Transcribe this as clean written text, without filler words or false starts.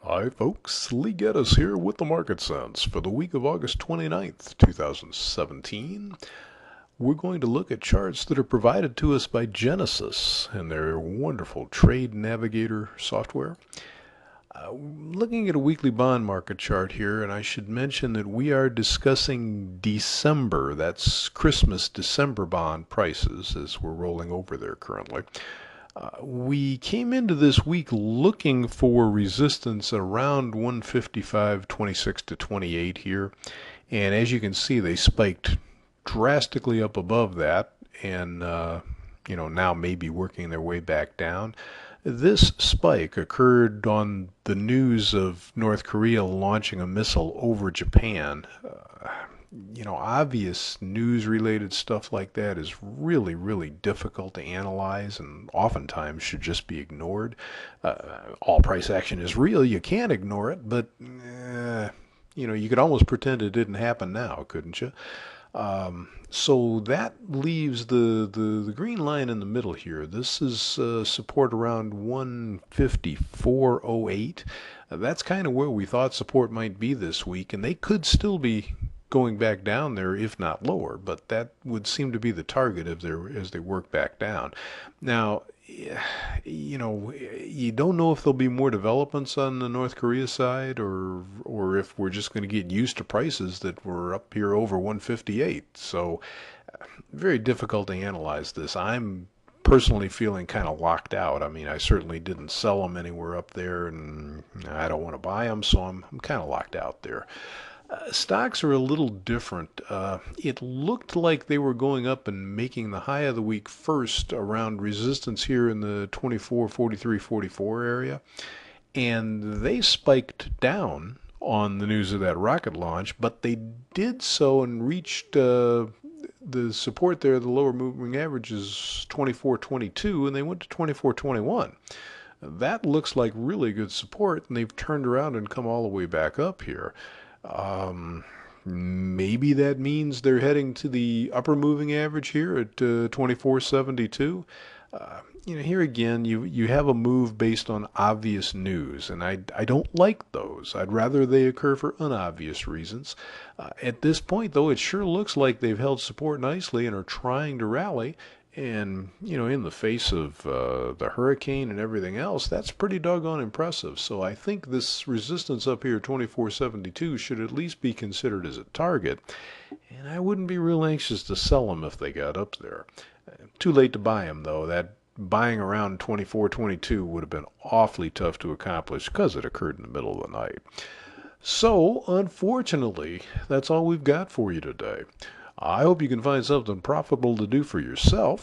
Hi folks, Lee Gettess here with the Market Sense for the week of August 29th, 2017. We're going to look at charts that are provided to us by Gettess and their wonderful trade navigator software. Looking at a weekly bond market chart here, and I should mention that we are discussing December, that's Christmas December bond prices as we're rolling over there currently. We came into this week looking for resistance around 155.26 to 28 here. And as you can see, they spiked drastically up above that and, now maybe working their way back down. This spike occurred on the news of North Korea launching a missile over Japan. Obvious news related stuff like that is really, really difficult to analyze and oftentimes should just be ignored. All price action is real. You can't ignore it, but, you could almost pretend it didn't happen now, couldn't you? So that leaves the green line in the middle here. This is support around 154.08. That's kind of where we thought support might be this week, and they could still be going back down there, if not lower, but that would seem to be the target as they work back down. Now, you don't know if there'll be more developments on the North Korea side, or if we're just going to get used to prices that were up here over 158. So, very difficult to analyze this. I'm personally feeling kind of locked out. I mean, I certainly didn't sell them anywhere up there, and I don't want to buy them, so I'm kind of locked out there. Stocks are a little different. It looked like they were going up and making the high of the week first around resistance here in the 24, 43, 44 area. And they spiked down on the news of that rocket launch, but they did so and reached the support there. The lower moving average is 24.22, and they went to 24.21. That looks like really good support, and they've turned around and come all the way back up here. Maybe that means they're heading to the upper moving average here at 24.72. Here again, you have a move based on obvious news, and I don't like those. I'd rather they occur for unobvious reasons. At this point, though, it sure looks like they've held support nicely and are trying to rally. And, in the face of the hurricane and everything else, that's pretty doggone impressive. So I think this resistance up here, 24.72, should at least be considered as a target. And I wouldn't be real anxious to sell them if they got up there. Too late to buy them, though. That buying around 24.22 would have been awfully tough to accomplish because it occurred in the middle of the night. So, unfortunately, that's all we've got for you today. I hope you can find something profitable to do for yourself.